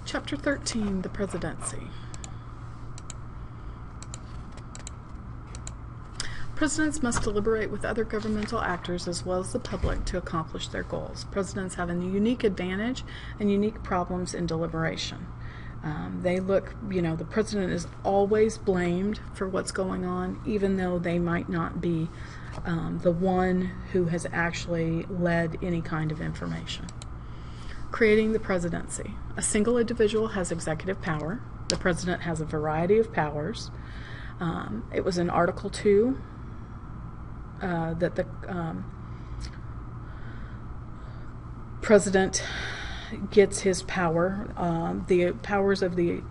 Chapter 13, the Presidency. Presidents must deliberate with other governmental actors as well as the public to accomplish their goals. Presidents have a unique advantage and unique problems in deliberation. The president is always blamed for what's going on, even though they might not be the one who has actually led any kind of information. Creating the presidency. A single individual has executive power. The president has a variety of powers. It was in Article 2 that the president gets his power. The powers of the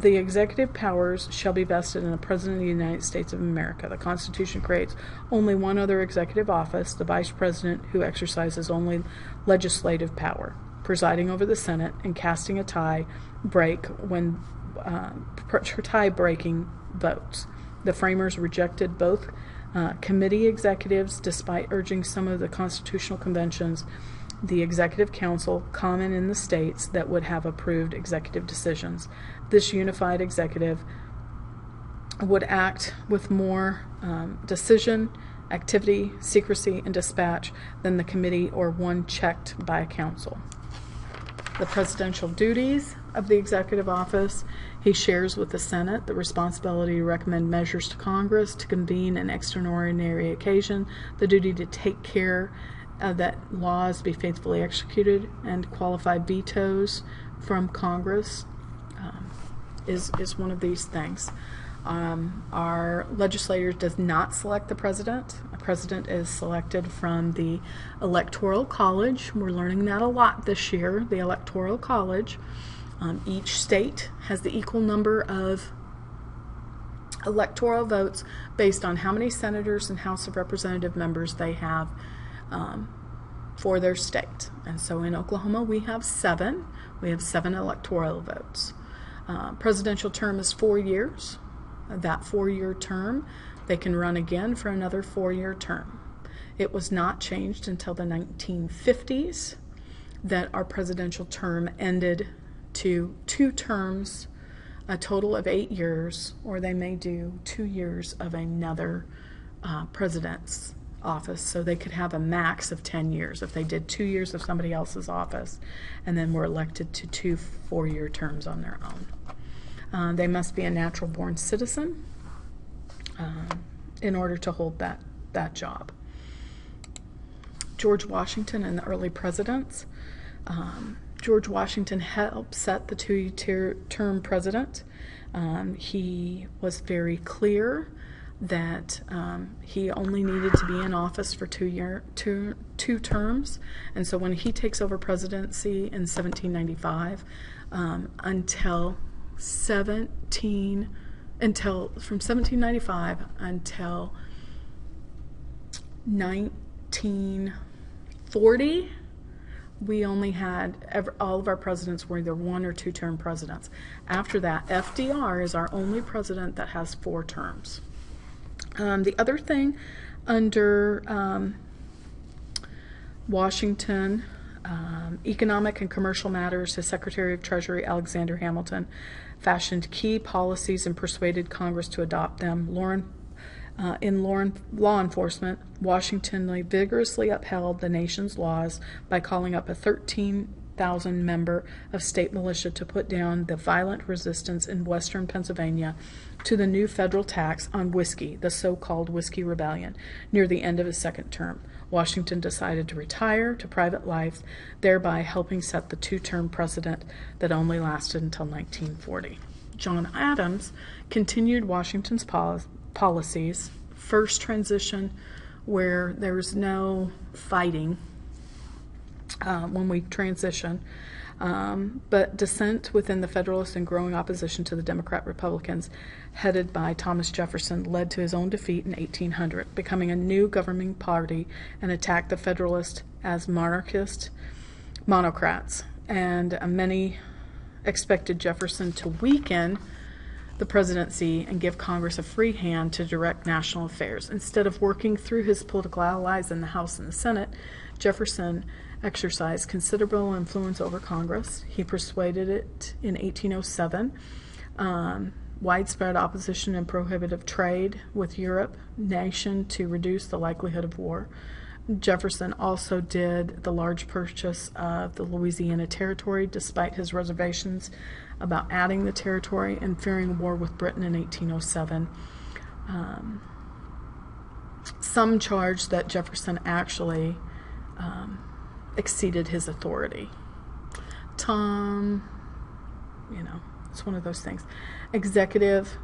executive powers shall be vested in the President of the United States of America. The Constitution creates only one other executive office, the Vice President, who exercises only legislative power, presiding over the Senate and casting a tie-breaking votes. The framers rejected both committee executives, despite urging some of the constitutional conventions, the Executive Council, common in the states, that would have approved executive decisions. This unified executive would act with more decision, activity, secrecy, and dispatch than the committee or one checked by a council. The presidential duties of the executive office: he shares with the Senate the responsibility to recommend measures to Congress, to convene an extraordinary occasion, the duty to take care that laws be faithfully executed, and qualified vetoes from Congress is one of these things. Our legislature does not select the president. A president is selected from the Electoral College. We're learning that a lot this year, the Electoral College. Each state has the equal number of electoral votes based on how many senators and House of Representative members they have for their state. And so in Oklahoma we have 7. We have 7 electoral votes. Presidential term is 4 years. That 4-year term, they can run again for another 4-year term. It was not changed until the 1950s that our presidential term ended to 2 terms, a total of 8 years, or they may do 2 years of another president's office, so they could have a max of 10 years if they did 2 years of somebody else's office and then were elected to 2 4-year terms on their own. They must be a natural-born citizen in order to hold that job. George Washington and the early presidents. George Washington helped set the 2-term president. He was very clear that he only needed to be in office for 2 terms, and so when he takes over presidency in 1795 from 1795 until 1940, we only had all of our presidents were either 1 or 2-term presidents. After that, FDR is our only president that has 4 terms. The other thing under Washington, economic and commercial matters, his Secretary of Treasury, Alexander Hamilton, fashioned key policies and persuaded Congress to adopt them. In law enforcement, Washington vigorously upheld the nation's laws by calling up a 13,000 member of state militia to put down the violent resistance in western Pennsylvania to the new federal tax on whiskey, the so-called Whiskey Rebellion, near the end of his 2nd term. Washington decided to retire to private life, thereby helping set the 2-term precedent that only lasted until 1940. John Adams continued Washington's policies. First transition where there was no fighting when we transition, but dissent within the Federalists and growing opposition to the Democrat-Republicans headed by Thomas Jefferson led to his own defeat in 1800, becoming a new governing party, and attacked the Federalists as monocrats, and many expected Jefferson to weaken the presidency and give Congress a free hand to direct national affairs. Instead of working through his political allies in the House and the Senate, Jefferson exercised considerable influence over Congress. He persuaded it in 1807. Widespread opposition and prohibitive trade with Europe nation to reduce the likelihood of war. Jefferson also did the large purchase of the Louisiana Territory, despite his reservations about adding the territory and fearing war with Britain in 1807. Some charge that Jefferson actually exceeded his authority. Tom, it's one of those things. Executive,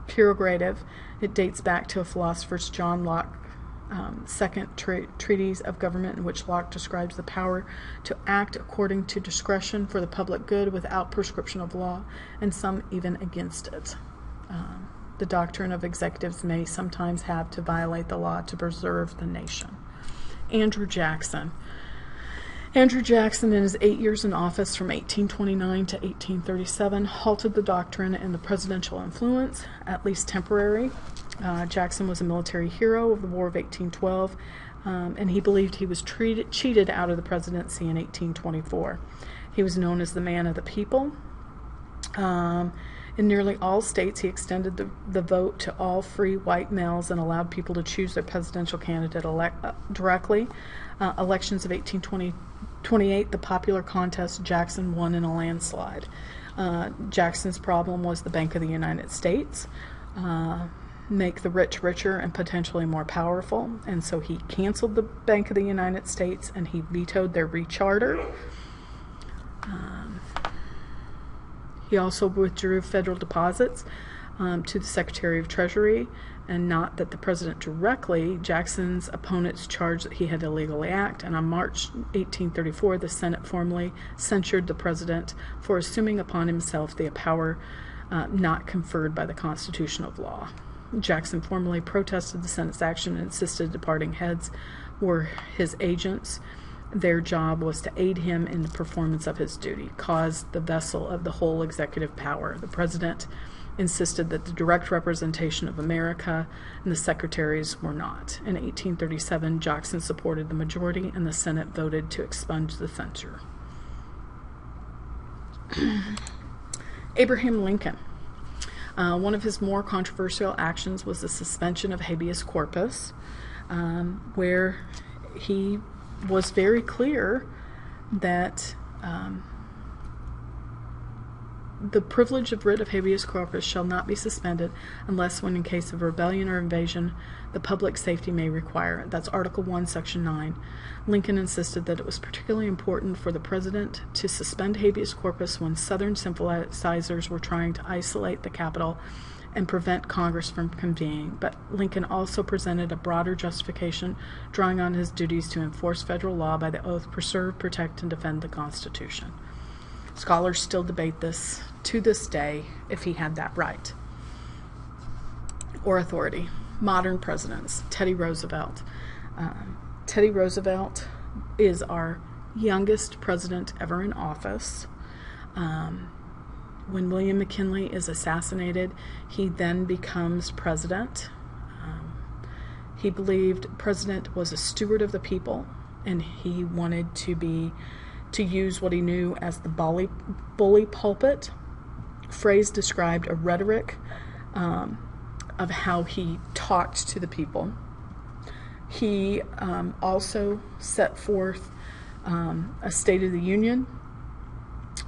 prerogative, it dates back to a philosopher's John Locke second treatise of government, in which Locke describes the power to act according to discretion for the public good without prescription of law, and some even against it. The doctrine of executives may sometimes have to violate the law to preserve the nation. Andrew Jackson. Andrew Jackson, in his 8 years in office from 1829 to 1837, halted the doctrine and the presidential influence, at least temporary. Jackson was a military hero of the War of 1812, and he believed he was cheated out of the presidency in 1824. He was known as the man of the people. In nearly all states, he extended the vote to all free white males and allowed people to choose their presidential candidate directly. Elections of 1828, the popular contest, Jackson won in a landslide. Jackson's problem was the Bank of the United States. Make the rich richer and potentially more powerful, and so he canceled the Bank of the United States and he vetoed their recharter. He also withdrew federal deposits to the Secretary of Treasury, and not that the president directly. Jackson's opponents charged that he had illegally acted, and on March 1834 the Senate formally censured the president for assuming upon himself the power not conferred by the Constitution of law. Jackson formally protested the Senate's action and insisted departing heads were his agents. Their job was to aid him in the performance of his duty, caused the vessel of the whole executive power. The president insisted that the direct representation of America and the secretaries were not. In 1837, Jackson supported the majority and the Senate voted to expunge the censure. Abraham Lincoln. One of his more controversial actions was the suspension of habeas corpus, where he was very clear that the privilege of writ of habeas corpus shall not be suspended unless when in case of rebellion or invasion the public safety may require it. That's Article 1, Section 9. Lincoln insisted that it was particularly important for the president to suspend habeas corpus when Southern sympathizers were trying to isolate the capital and prevent Congress from convening. But Lincoln also presented a broader justification, drawing on his duties to enforce federal law by the oath, preserve, protect, and defend the Constitution. Scholars still debate this to this day, if he had that right or authority. Modern presidents. Teddy Roosevelt. Teddy Roosevelt is our youngest president ever in office. When William McKinley is assassinated, he then becomes president. He believed president was a steward of the people, and he wanted to use what he knew as the bully pulpit. Phrase described a rhetoric of how he talked to the people. He also set forth a State of the Union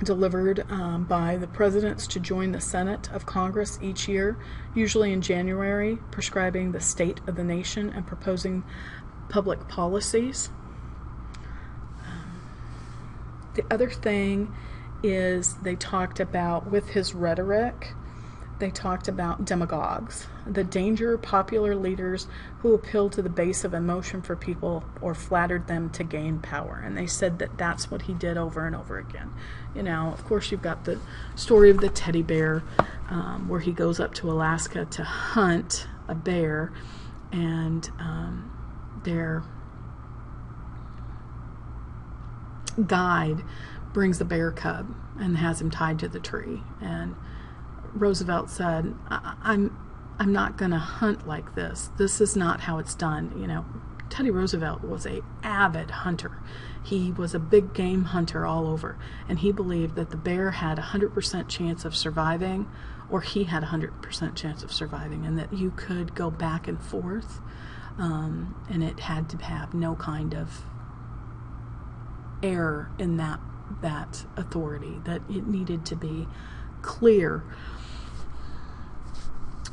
delivered by the presidents to join the Senate of Congress each year, usually in January, prescribing the state of the nation and proposing public policies. The other thing is they talked about, with his rhetoric, they talked about demagogues, the danger of popular leaders who appealed to the base of emotion for people or flattered them to gain power. And they said that that's what he did over and over again. Of course, you've got the story of the teddy bear, where he goes up to Alaska to hunt a bear, and their guide brings the bear cub and has him tied to the tree. And Roosevelt said, I'm not going to hunt like this. This is not how it's done. Teddy Roosevelt was an avid hunter. He was a big game hunter all over, and he believed that the bear had a 100% chance of surviving, or he had a 100% chance of surviving, and that you could go back and forth, and it had to have no kind of error in that authority, that it needed to be clear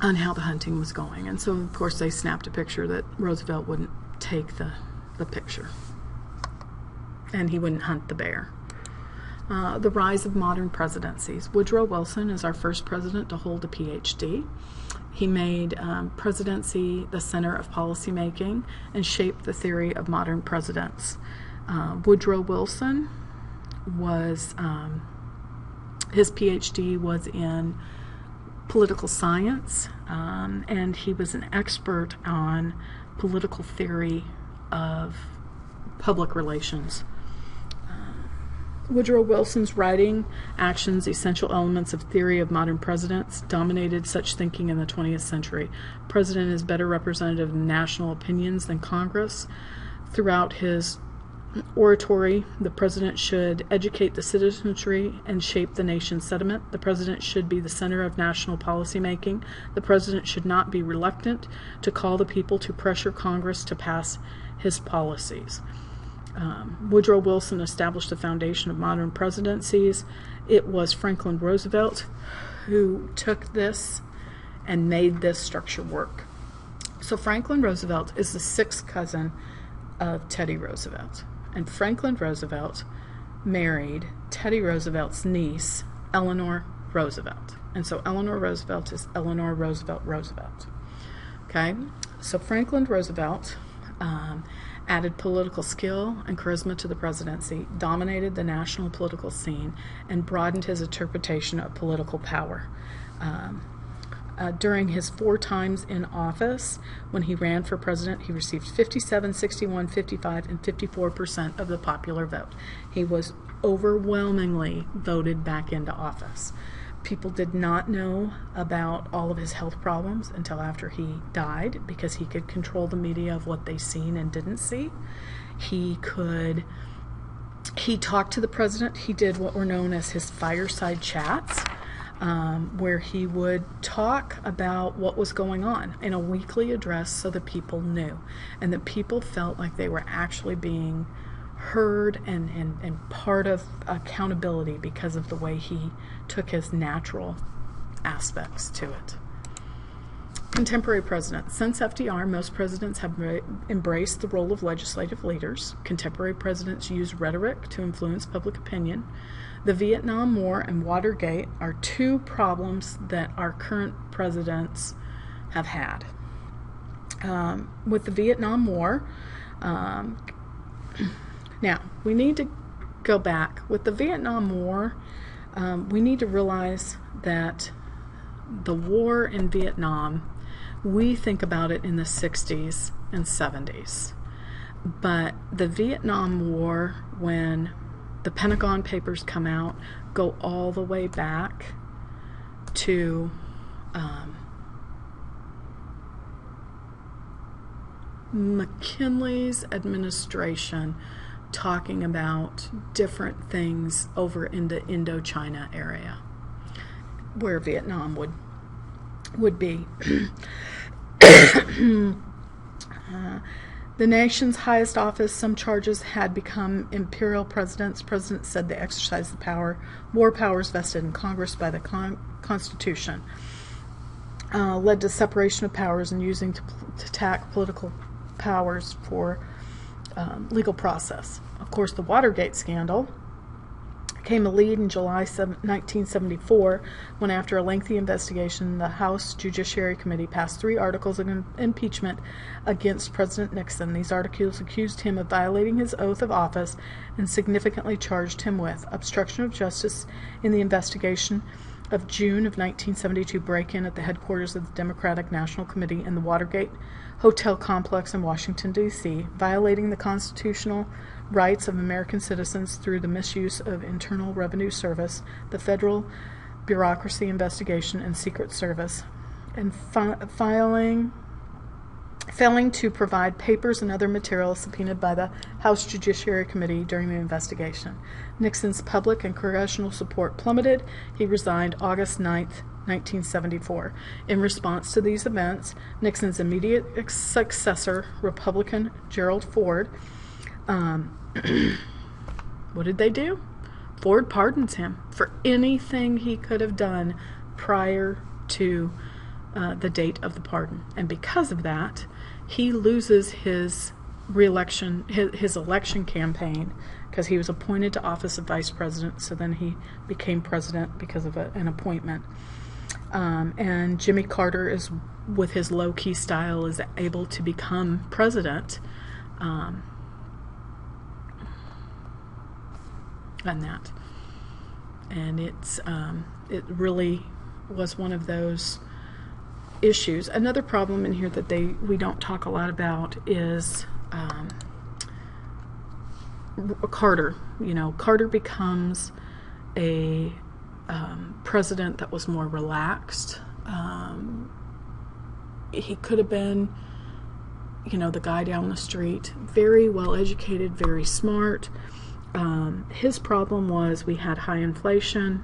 on how the hunting was going. And so, of course, they snapped a picture that Roosevelt wouldn't take the picture, and he wouldn't hunt the bear. The rise of modern presidencies. Woodrow Wilson is our first president to hold a PhD. He made presidency the center of policymaking and shaped the theory of modern presidents. Woodrow Wilson was, his PhD was in political science, and he was an expert on political theory of public relations. Woodrow Wilson's writing, actions, essential elements of theory of modern presidents dominated such thinking in the 20th century. President is better representative of national opinions than Congress. Throughout his oratory, the president should educate the citizenry and shape the nation's sentiment. The president should be the center of national policy making. The president should not be reluctant to call the people to pressure Congress to pass his policies. Woodrow Wilson established the foundation of modern presidencies. It was Franklin Roosevelt who took this and made this structure work. So Franklin Roosevelt is the sixth cousin of Teddy Roosevelt. And Franklin Roosevelt married Teddy Roosevelt's niece, Eleanor Roosevelt. And so Eleanor Roosevelt is Eleanor Roosevelt Roosevelt. Okay? So Franklin Roosevelt added political skill and charisma to the presidency, dominated the national political scene, and broadened his interpretation of political power. During his 4 times in office, when he ran for president, he received 57, 61, 55, and 54% of the popular vote. He was overwhelmingly voted back into office. People did not know about all of his health problems until after he died, because he could control the media of what they seen and didn't see. He talked to the president. He did what were known as his fireside chats, where he would talk about what was going on in a weekly address so that people knew, and that people felt like they were actually being heard and part of accountability because of the way he took his natural aspects to it. Contemporary presidents. Since FDR, most presidents have embraced the role of legislative leaders. Contemporary presidents use rhetoric to influence public opinion. The Vietnam War and Watergate are 2 problems that our current presidents have had. With the Vietnam War, now we need to go back. With the Vietnam War, we need to realize that the war in Vietnam, we think about it in the 60s and 70s. But the Vietnam War, when the Pentagon Papers come out, go all the way back to McKinley's administration talking about different things over in the Indochina area, where Vietnam would be. The nation's highest office, some charges had become imperial presidents. Presidents said they exercised the war powers vested in Congress by the Constitution. Led to separation of powers and using to attack political powers for legal process. Of course, the Watergate scandal came a lead in July 1974, when, after a lengthy investigation, the House Judiciary Committee passed 3 articles of impeachment against President Nixon. These articles accused him of violating his oath of office and significantly charged him with obstruction of justice in the investigation of June of 1972 break-in at the headquarters of the Democratic National Committee in the Watergate Hotel complex in Washington, D.C., violating the constitutional rights of American citizens through the misuse of Internal Revenue Service, the Federal Bureaucracy Investigation and Secret Service, and filing failing to provide papers and other materials subpoenaed by the House Judiciary Committee during the investigation. Nixon's public and congressional support plummeted. He resigned August 9th, 1974. In response to these events, Nixon's immediate successor, Republican Gerald Ford, what did they do? Ford pardons him for anything he could have done prior to the date of the pardon. And because of that, he loses his re-election, his election campaign, because he was appointed to office of vice president, so then he became president because of an appointment. And Jimmy Carter, is, with his low-key style, is able to become president. And that. And it really was one of those issues. Another problem in here that we don't talk a lot about is Carter. Carter becomes a president that was more relaxed. He could have been, the guy down the street, very well educated, very smart. His problem was we had high inflation,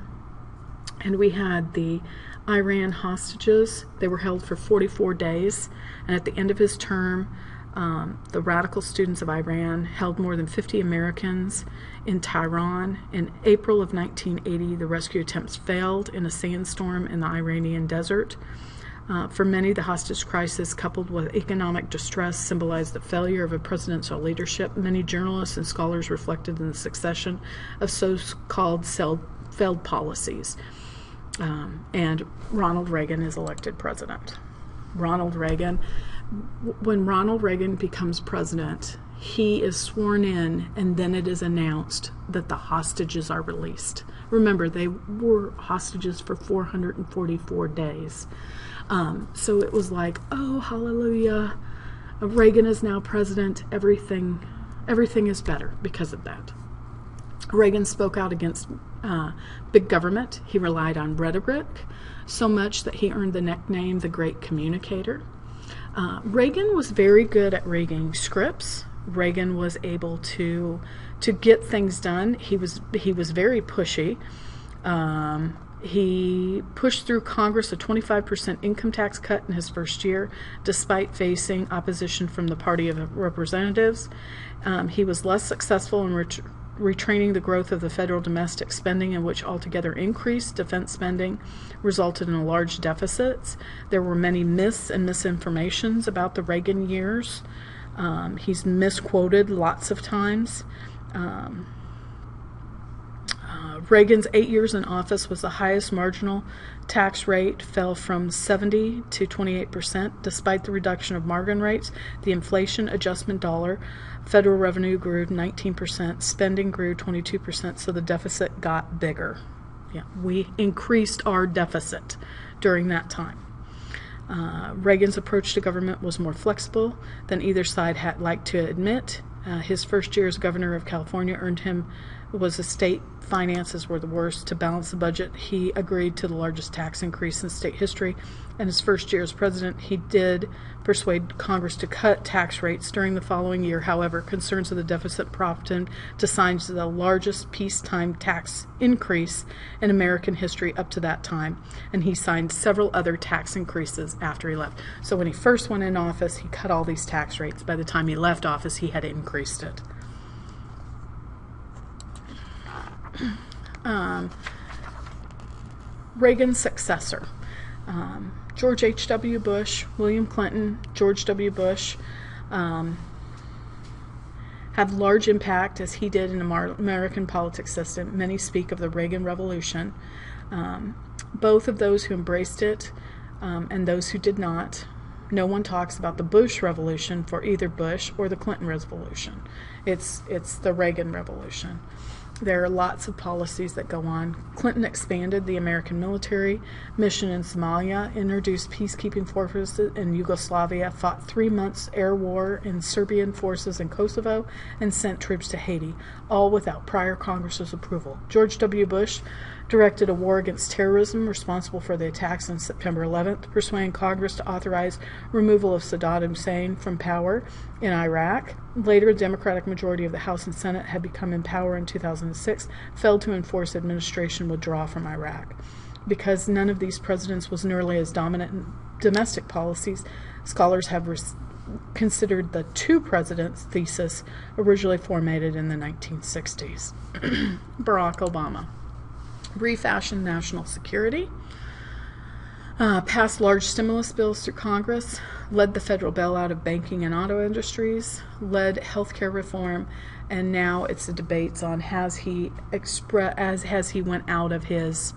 and we had the Iran hostages. They were held for 44 days, and at the end of his term, the radical students of Iran held more than 50 Americans in Tehran. In April of 1980, the rescue attempts failed in a sandstorm in the Iranian desert. For many, the hostage crisis, coupled with economic distress, symbolized the failure of a presidential leadership. Many journalists and scholars reflected in the succession of so-called failed policies. And Ronald Reagan is elected president. When Ronald Reagan becomes president, he is sworn in, and then it is announced that the hostages are released. Remember, they were hostages for 444 days. So it was like, oh, hallelujah, Reagan is now president. Everything is better because of that. Reagan spoke out against big government. He relied on rhetoric so much that he earned the nickname the Great Communicator. Reagan was very good at reading scripts. Reagan was able to get things done. He was very pushy. He pushed through Congress a 25% income tax cut in his first year, despite facing opposition from the Party of Representatives. He was less successful in retraining the growth of the federal domestic spending, in which altogether increased defense spending resulted in large deficits. There were many myths and misinformations about the Reagan years. He's misquoted lots of times. Reagan's 8 years in office was the highest marginal tax rate, fell from 70 to 28%. Despite the reduction of margin rates, the inflation adjustment dollar, federal revenue grew 19%, spending grew 22%, so the deficit got bigger. Yeah, we increased our deficit during that time. Reagan's approach to government was more flexible than either side had liked to admit. His first year as governor of California was the state finances were the worst. To balance the budget, he agreed to the largest tax increase in state history. And his first year as president, he did persuade Congress to cut tax rates during the following year. However, concerns of the deficit prompted him to sign the largest peacetime tax increase in American history up to that time. And he signed several other tax increases after he left. So when he first went in office, he cut all these tax rates. By the time he left office, he had increased it. Reagan's successor, George H.W. Bush, William Clinton, George W. Bush, had large impact as he did in the American politics system. Many speak of the Reagan Revolution. Both of those who embraced it and those who did not. No one talks about the Bush Revolution for either Bush or the Clinton Revolution. It's the Reagan Revolution. There are lots of policies that go on. Clinton expanded the American military mission in Somalia, introduced peacekeeping forces in Yugoslavia, fought 3 months air war in Serbian forces in Kosovo, and sent troops to Haiti, all without prior Congress's approval. George W. Bush directed a war against terrorism responsible for the attacks on September 11th, persuading Congress to authorize removal of Saddam Hussein from power in Iraq. Later, a Democratic majority of the House and Senate had become in power in 2006, failed to enforce administration withdrawal from Iraq. Because none of these presidents was nearly as dominant in domestic policies, scholars have considered the two presidents thesis originally formulated in the 1960s. Barack Obama refashioned national security, passed large stimulus bills through Congress, led the federal bailout of banking and auto industries, led healthcare reform, and now it's the debates on has he went out of his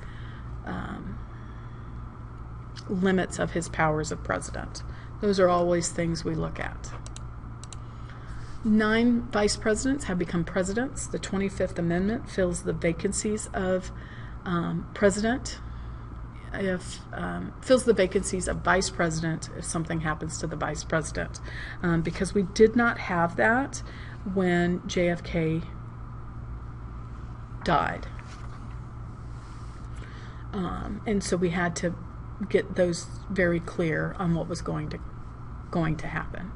limits of his powers of president. Those are always things we look at. 9 vice presidents have become presidents. The 25th Amendment fills the vacancies of president. Fills the vacancies of vice president if something happens to the vice president, because we did not have that when JFK died, and so we had to get those very clear on what was going to happen.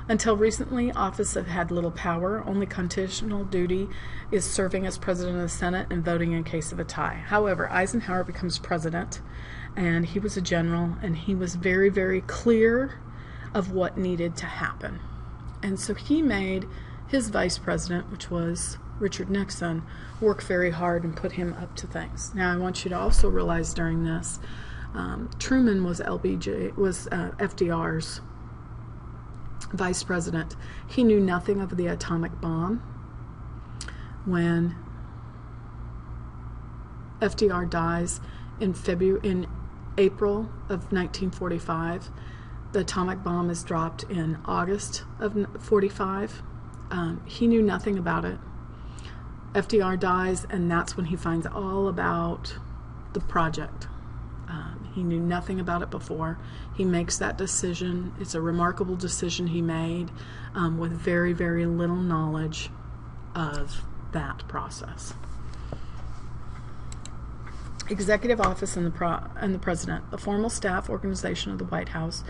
Until recently, office have had little power. Only constitutional duty is serving as president of the Senate and voting in case of a tie. However, Eisenhower becomes president, and he was a general, and he was very, very clear of what needed to happen. And so he made his vice president, which was Richard Nixon, work very hard and put him up to things. Now, I want you to also realize during this, Truman was FDR's vice president. He knew nothing of the atomic bomb. When FDR dies in April of 1945, the atomic bomb is dropped in August of 45. He knew nothing about it. FDR dies, and that's when he finds all about the project. He knew nothing about it before. He makes that decision. It's a remarkable decision he made with very, very little knowledge of that process. Executive office and the president. The formal staff organization of the White House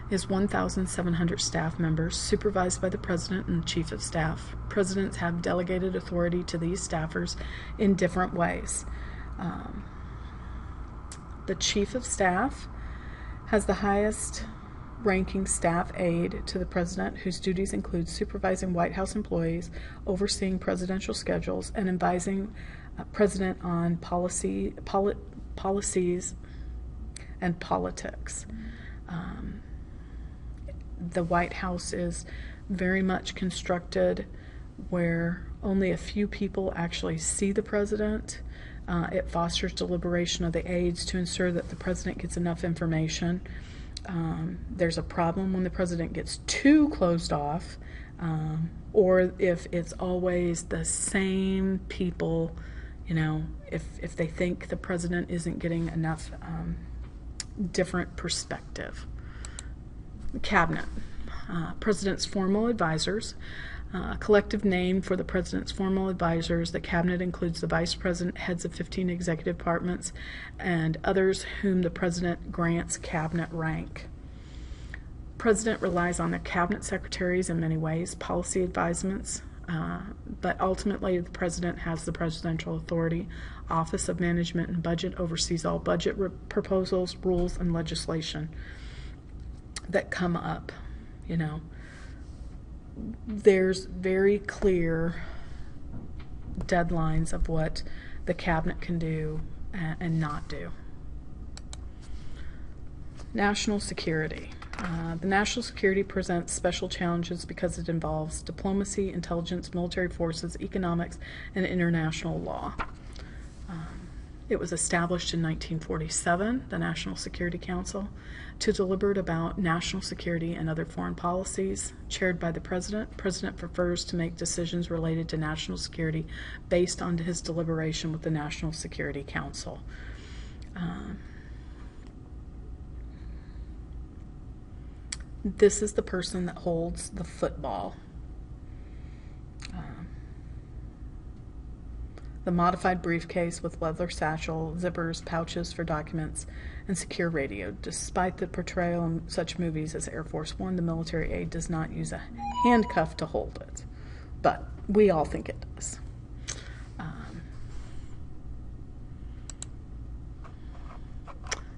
is 1,700 staff members supervised by the president and the chief of staff. Presidents have delegated authority to these staffers in different ways. The chief of staff has the highest ranking staff aide to the president, whose duties include supervising White House employees, overseeing presidential schedules, and advising president on policies and politics. The White House is very much constructed where only a few people actually see the president. It fosters deliberation of the aides to ensure that the president gets enough information. There's a problem when the president gets too closed off, or if it's always the same people, if they think the president isn't getting enough different perspective. Cabinet. President's formal advisors. A collective name for the president's formal advisors. The cabinet includes the vice president, heads of 15 executive departments, and others whom the president grants cabinet rank. President relies on the cabinet secretaries in many ways, policy advisements, but ultimately the president has the presidential authority. Office of Management and Budget oversees all budget proposals, rules, and legislation that come up. There's very clear deadlines of what the cabinet can do and not do. National security. The national security presents special challenges because it involves diplomacy, intelligence, military forces, economics, and international law. It was established in 1947, the National Security Council, to deliberate about national security and other foreign policies, chaired by the president. President prefers to make decisions related to national security based on his deliberation with the National Security Council. This is the person that holds the football. the modified briefcase with leather satchel, zippers, pouches for documents, and secure radio. Despite the portrayal in such movies as Air Force One, the military aide does not use a handcuff to hold it. But we all think it does.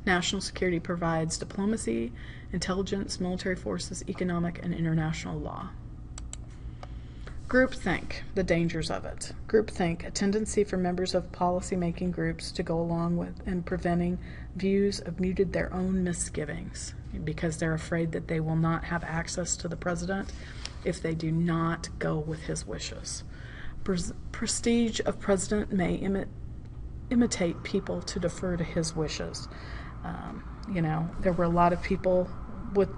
National security provides diplomacy, intelligence, military forces, economic, and international law. Groupthink, the dangers of it. Groupthink, a tendency for members of policy-making groups to go along with and preventing views of muted their own misgivings because they're afraid that they will not have access to the president if they do not go with his wishes. Prestige of president may imitate people to defer to his wishes. There were a lot of people with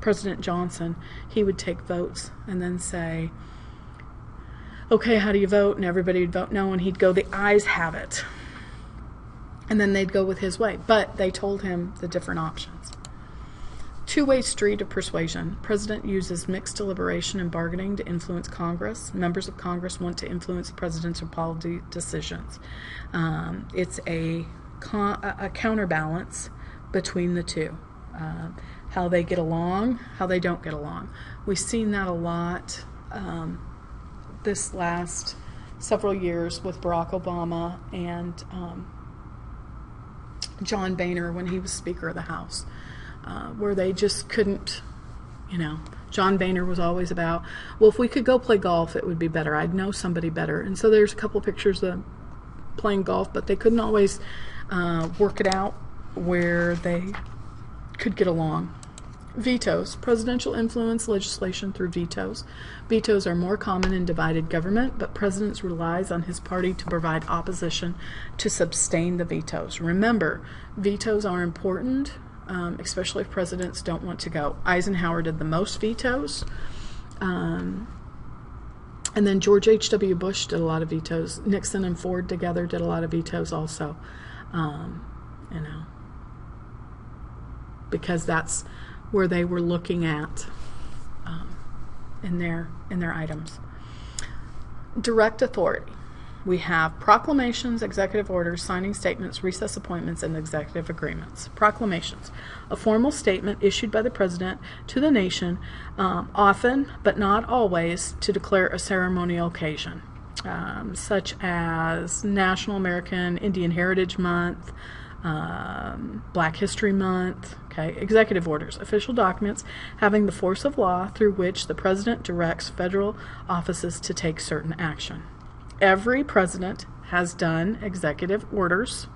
President Johnson. He would take votes and then say, okay, how do you vote? And everybody would vote no, and he'd go, the ayes have it. And then they'd go with his way. But they told him the different options. Two-way street of persuasion. President uses mixed deliberation and bargaining to influence Congress. Members of Congress want to influence presidential policy decisions. It's a counterbalance between the two. How they get along, how they don't get along. We've seen that a lot this last several years with Barack Obama and John Boehner when he was Speaker of the House, where they just couldn't, John Boehner was always about, well, if we could go play golf, it would be better. I'd know somebody better. And so there's a couple pictures of playing golf, but they couldn't always work it out where they could get along. Vetoes. Presidential influence legislation through vetoes. Vetoes are more common in divided government, but president relies on his party to provide opposition to sustain the vetoes. Remember, vetoes are important, especially if presidents don't want to go. Eisenhower did the most vetoes, and then George H.W. Bush did a lot of vetoes. Nixon and Ford together did a lot of vetoes also, because that's where they were looking at in their items. Direct authority. We have proclamations, executive orders, signing statements, recess appointments, and executive agreements. Proclamations. A formal statement issued by the president to the nation, often, but not always, to declare a ceremonial occasion, such as National American Indian Heritage Month, Black History Month. Executive orders, official documents having the force of law through which the president directs federal offices to take certain action. Every president has done executive orders,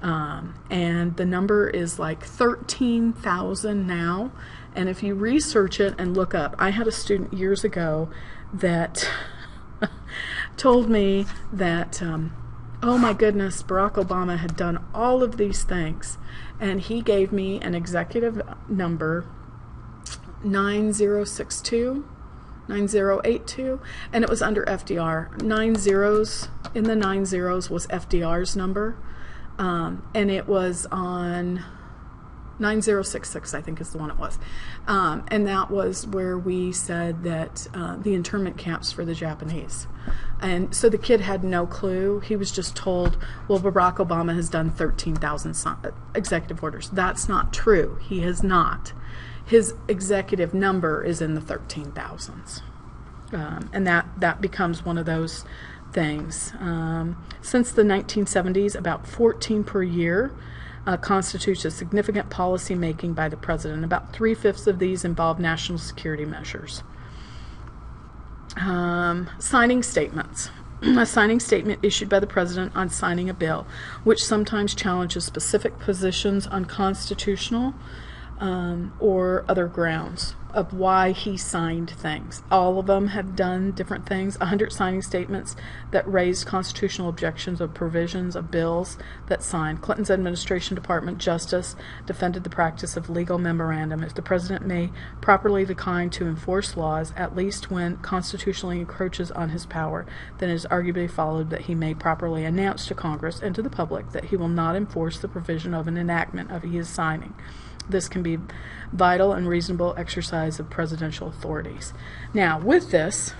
and the number is like 13,000 now. And if you research it and look up, I had a student years ago that told me that oh my goodness, Barack Obama had done all of these things, and he gave me an executive number 9062, 9082, and it was under FDR. 9 zeros in the 9 zeros was FDR's number, and it was on 9066, I think is the one it was, and that was where we said that the internment camps for the Japanese. And so the kid had no clue. He was just told, well, Barack Obama has done 13,000 executive orders. That's not true. He has not. His executive number is in the 13,000s. And that becomes one of those things. Since the 1970s, about 14 per year constitutes a significant policy making by the president. About 3/5 of these involve national security measures. Signing statements. A signing statement issued by the president on signing a bill, which sometimes challenges specific positions on constitutional or other grounds of why he signed things. All of them have done different things. 100 signing statements that raised constitutional objections of provisions of bills that signed. Clinton's administration, Department of Justice, defended the practice of legal memorandum. If the president may properly decline to enforce laws, at least when constitutionally encroaches on his power, then it is arguably followed that he may properly announce to Congress and to the public that he will not enforce the provision of an enactment of he is signing. This can be vital and reasonable exercise of presidential authorities. Now, with this,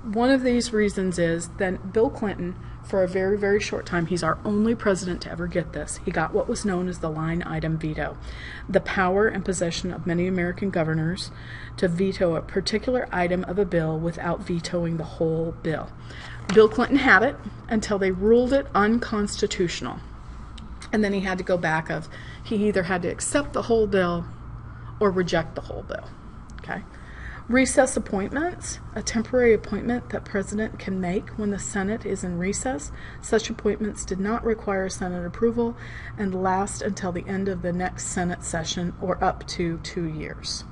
one of these reasons is that Bill Clinton, for a very, very short time, he's our only president to ever get this. He got what was known as the line item veto, the power and possession of many American governors to veto a particular item of a bill without vetoing the whole bill. Bill Clinton had it until they ruled it unconstitutional. And then he had to go back he either had to accept the whole bill or reject the whole bill. Okay. Recess appointments, a temporary appointment that president can make when the Senate is in recess. Such appointments did not require Senate approval and last until the end of the next Senate session or up to 2 years.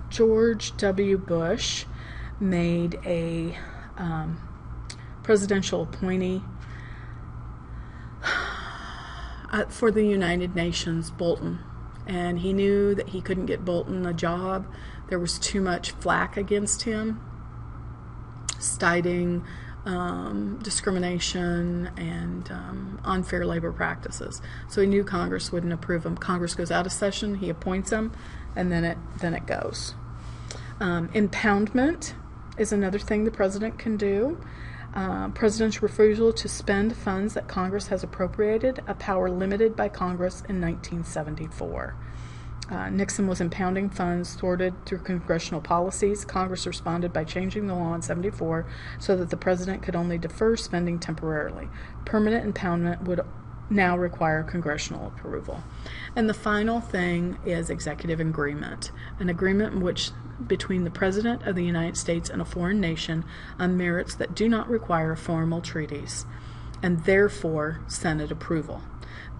George W. Bush made a presidential appointee for the United Nations, Bolton. And he knew that he couldn't get Bolton a job. There was too much flack against him, citing discrimination and unfair labor practices. So he knew Congress wouldn't approve him. Congress goes out of session, he appoints him, and then it goes. Impoundment is another thing the president can do. President's refusal to spend funds that Congress has appropriated, a power limited by Congress in 1974. Nixon was impounding funds thwarted through congressional policies. Congress responded by changing the law in 74 so that the president could only defer spending temporarily. Permanent impoundment would now require congressional approval. And the final thing is executive agreement, an agreement in which between the President of the United States and a foreign nation on merits that do not require formal treaties and therefore Senate approval.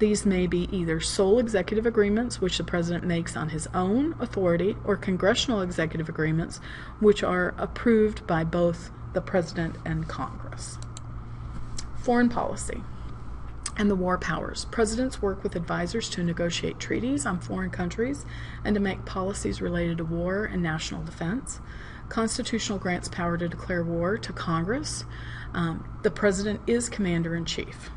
These may be either sole executive agreements, which the President makes on his own authority, or congressional executive agreements, which are approved by both the President and Congress. Foreign policy and the war powers. Presidents work with advisors to negotiate treaties on foreign countries and to make policies related to war and national defense. Constitutional grants power to declare war to Congress. The President is Commander-in-Chief.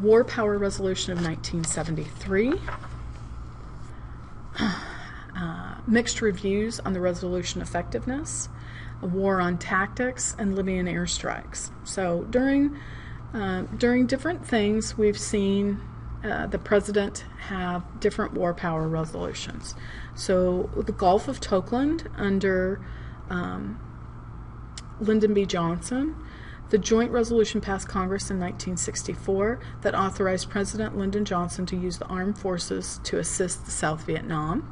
War Power Resolution of 1973. Mixed reviews on the resolution effectiveness. A war on tactics and Libyan airstrikes. So during different things, we've seen the president have different war power resolutions. So the Gulf of Tonkin under Lyndon B. Johnson, the joint resolution passed Congress in 1964 that authorized President Lyndon Johnson to use the armed forces to assist the South Vietnam.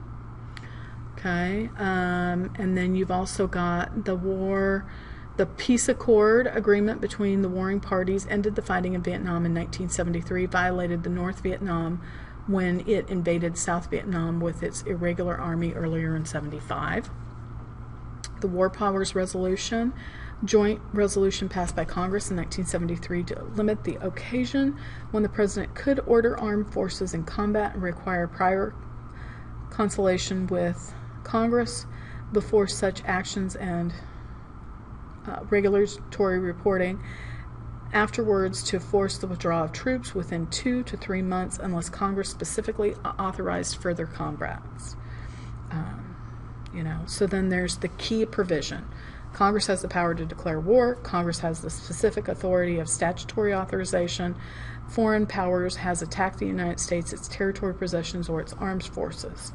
Okay, and then you've also got the peace accord agreement between the warring parties ended the fighting in Vietnam in 1973, violated the North Vietnam when it invaded South Vietnam with its irregular army earlier in 75. The War Powers Resolution, joint resolution passed by Congress in 1973 to limit the occasion when the President could order armed forces in combat and require prior consultation with Congress before such actions and regulatory reporting. Afterwards, to force the withdrawal of troops within 2 to 3 months unless Congress specifically authorized further combats. So then there's the key provision. Congress has the power to declare war. Congress has the specific authority of statutory authorization. Foreign powers has attacked the United States, its territory possessions, or its armed forces.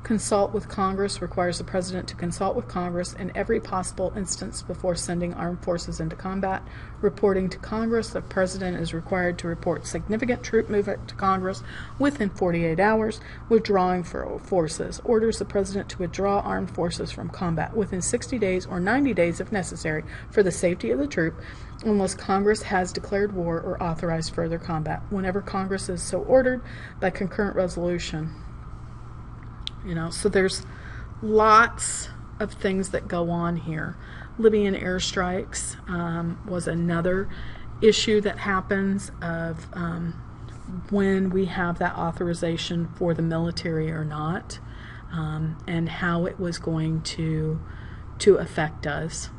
Consult with Congress requires the President to consult with Congress in every possible instance before sending armed forces into combat. Reporting to Congress, the President is required to report significant troop movement to Congress within 48 hours. Withdrawing forces orders the President to withdraw armed forces from combat within 60 days or 90 days if necessary for the safety of the troop, unless Congress has declared war or authorized further combat, whenever Congress is so ordered by concurrent resolution. So there's lots of things that go on here. Libyan airstrikes was another issue that happens of when we have that authorization for the military or not, and how it was going to affect us.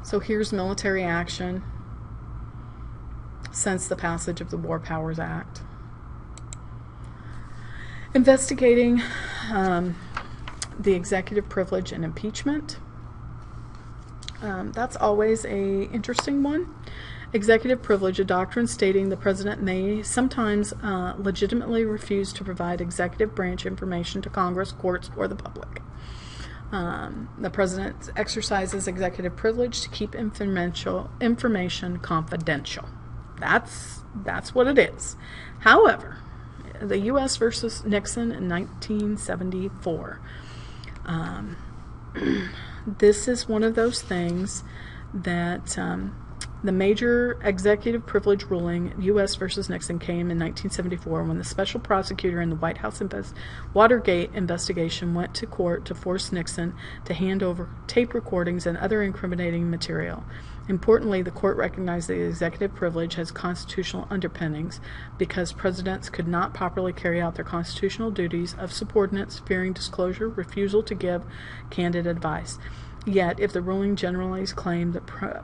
So here's military action since the passage of the War Powers Act. Investigating the executive privilege and impeachment. That's always a interesting one. Executive privilege, a doctrine stating the president may sometimes legitimately refuse to provide executive branch information to Congress, courts, or the public. The president exercises executive privilege to keep information confidential. That's what it is. However, the U.S. versus Nixon in 1974. This is one of those things that the major executive privilege ruling, U.S. versus Nixon, came in 1974 when the special prosecutor in the White House Watergate investigation went to court to force Nixon to hand over tape recordings and other incriminating material. Importantly, the court recognized that the executive privilege has constitutional underpinnings because presidents could not properly carry out their constitutional duties of subordinates, fearing disclosure, refusal to give candid advice. Yet, if the ruling generalized claimed the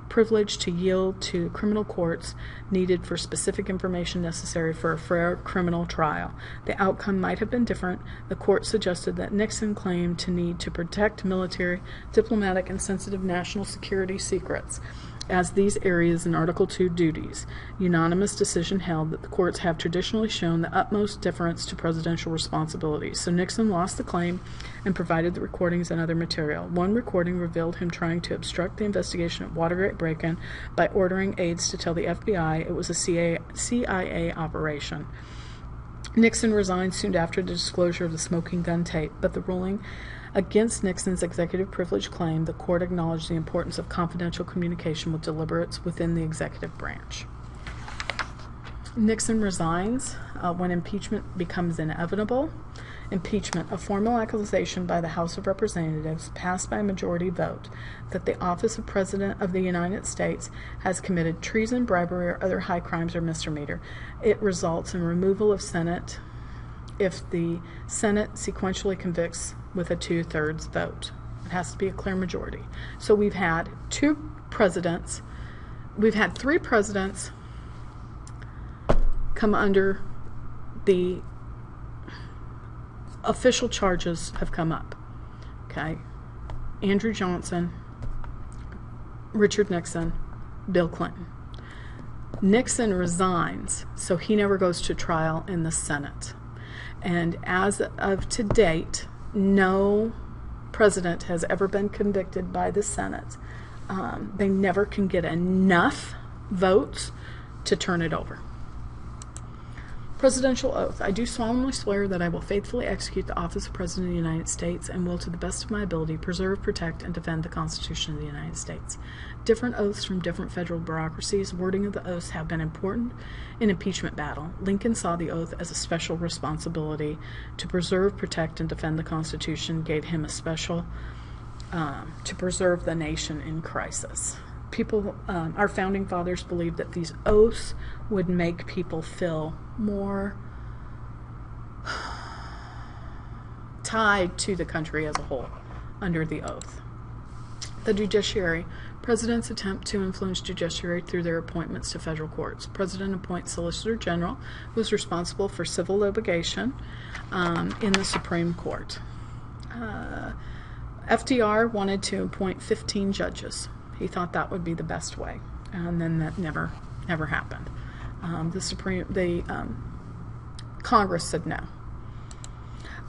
privilege to yield to criminal courts needed for specific information necessary for a fair criminal trial, the outcome might have been different. The court suggested that Nixon claimed to need to protect military, diplomatic, and sensitive national security secrets as these areas in Article II duties. Unanimous decision held that the courts have traditionally shown the utmost deference to presidential responsibilities. So Nixon lost the claim and provided the recordings and other material. One recording revealed him trying to obstruct the investigation of Watergate break-in by ordering aides to tell the FBI it was a CIA operation. Nixon resigned soon after the disclosure of the smoking gun tape, but the ruling against Nixon's executive privilege claim, the court acknowledged the importance of confidential communication with deliberates within the executive branch. Nixon resigns when impeachment becomes inevitable. Impeachment, a formal accusation by the House of Representatives passed by a majority vote that the office of President of the United States has committed treason, bribery, or other high crimes or misdemeanor. It results in removal of Senate if the Senate sequentially convicts with a 2/3 vote. It has to be a clear majority. So we've had three presidents come under the official charges have come up. Okay? Andrew Johnson, Richard Nixon, Bill Clinton. Nixon resigns, so he never goes to trial in the Senate. And as of to date, no president has ever been convicted by the Senate. They never can get enough votes to turn it over. Presidential oath. I do solemnly swear that I will faithfully execute the office of President of the United States and will, to the best of my ability, preserve, protect, and defend the Constitution of the United States. Different oaths from different federal bureaucracies. Wording of the oaths have been important in impeachment battle. Lincoln saw the oath as a special responsibility to preserve, protect, and defend the Constitution, gave him a special to preserve the nation in crisis. Our founding fathers believed that these oaths would make people feel more tied to the country as a whole under the oath. The judiciary. Presidents attempt to influence judiciary through their appointments to federal courts. President appoints Solicitor General, who is responsible for civil litigation in the Supreme Court. FDR wanted to appoint 15 judges. He thought that would be the best way, and then that never happened. Congress said no.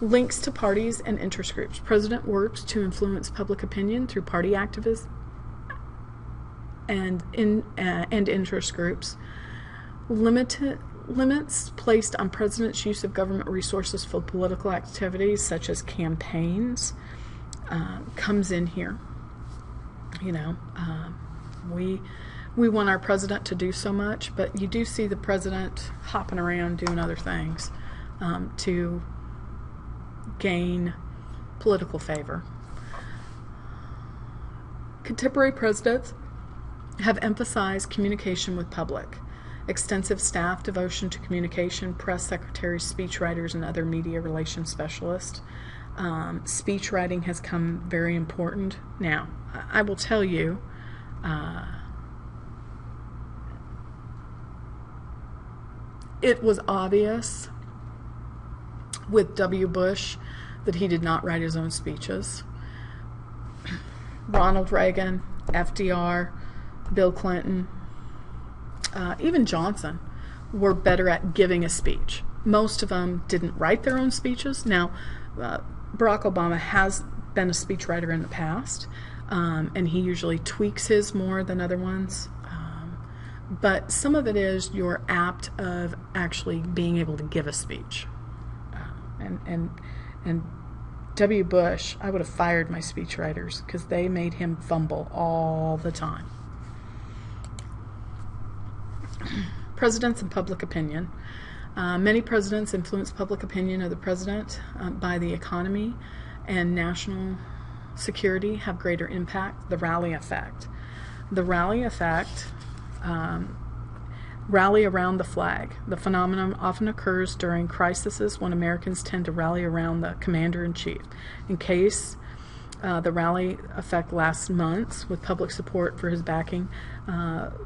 Links to parties and interest groups. President works to influence public opinion through party activism and interest groups. Limits placed on president's use of government resources for political activities, such as campaigns, comes in here. You know, we want our president to do so much, but you do see the president hopping around doing other things to gain political favor. Contemporary presidents have emphasized communication with public, extensive staff devotion to communication, press secretaries, speechwriters, and other media relations specialists. Speech writing has come very important. Now, I will tell you, it was obvious with W. Bush that he did not write his own speeches. Ronald Reagan, FDR, Bill Clinton, even Johnson were better at giving a speech. Most of them didn't write their own speeches. Now, Barack Obama has been a speechwriter in the past, and he usually tweaks his more than other ones. But some of it is you're apt of actually being able to give a speech. And W. Bush, I would have fired my speechwriters because they made him fumble all the time. Presidents and public opinion. Many presidents influence public opinion of the president by the economy and national security have greater impact. The rally effect. The rally effect, rally around the flag. The phenomenon often occurs during crises when Americans tend to rally around the commander-in-chief. In case the rally effect lasts months with public support for his backing,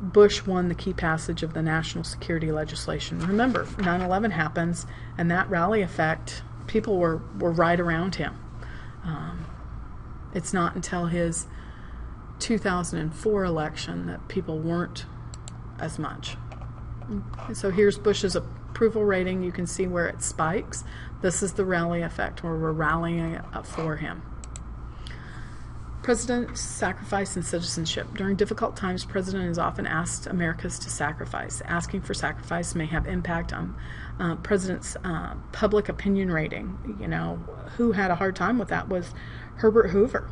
Bush won the key passage of the national security legislation. Remember, 9/11 happens, and that rally effect, people were right around him. It's not until his 2004 election that people weren't as much. So here's Bush's approval rating. You can see where it spikes. This is the rally effect, where we're rallying up for him. President's sacrifice and citizenship. During difficult times, President is often asked Americans to sacrifice. Asking for sacrifice may have impact on President's public opinion rating. You know, who had a hard time with that was Herbert Hoover.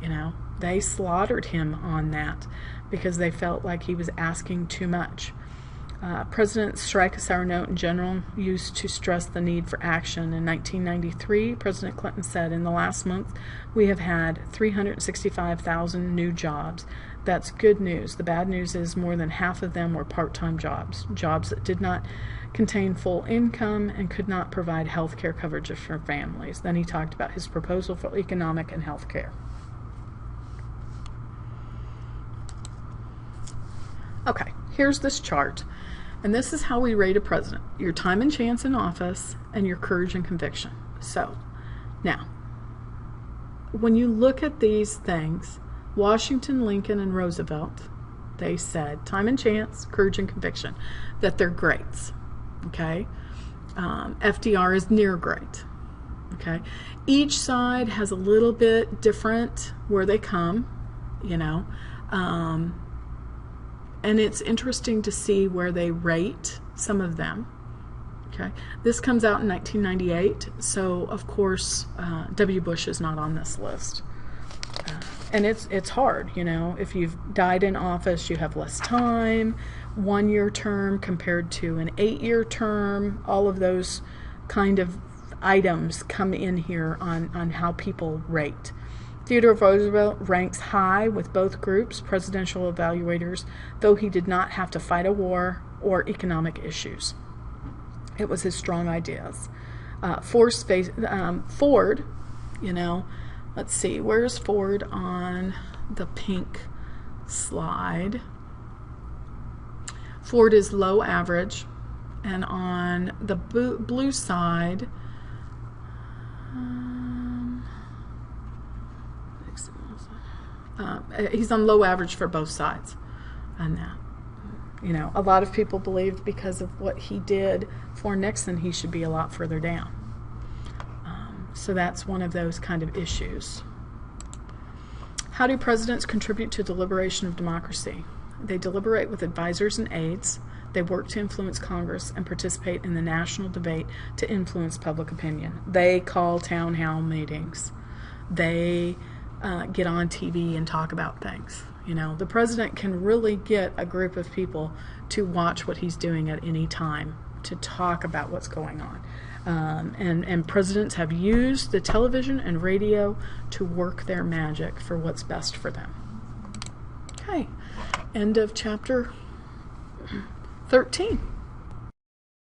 You know, they slaughtered him on that because they felt like he was asking too much. President's strike a sour note in general used to stress the need for action. In 1993, President Clinton said, "In the last month, we have had 365,000 new jobs. That's good news. The bad news is more than half of them were part-time jobs, jobs that did not contain full income and could not provide health care coverage for families." Then he talked about his proposal for economic and health care. Okay, here's this chart. And this is how we rate a president: your time and chance in office and your courage and conviction. So, now, when you look at these things, Washington, Lincoln, and Roosevelt, they said time and chance, courage and conviction, that they're greats. Okay? FDR is near great. Okay? Each side has a little bit different where they come, you know. And it's interesting to see where they rate some of them. Okay, this comes out in 1998, so of course W. Bush is not on this list. And it's hard, you know. If you've died in office, you have less time. 1-year term compared to an 8-year term. All of those kind of items come in here on how people rate. Theodore Roosevelt ranks high with both groups, presidential evaluators, though he did not have to fight a war or economic issues. It was his strong ideas. Ford, you know, let's see, where's Ford on the pink slide? Ford is low average, and on the blue side, he's on low average for both sides on that. You know, a lot of people believed because of what he did for Nixon, he should be a lot further down. So that's one of those kind of issues. How do presidents contribute to deliberation of democracy? They deliberate with advisors and aides. They work to influence Congress and participate in the national debate to influence public opinion. They call town hall meetings. They get on TV and talk about things. You know, the president can really get a group of people to watch what he's doing at any time, to talk about what's going on. And presidents have used the television and radio to work their magic for what's best for them. Okay, end of chapter 13.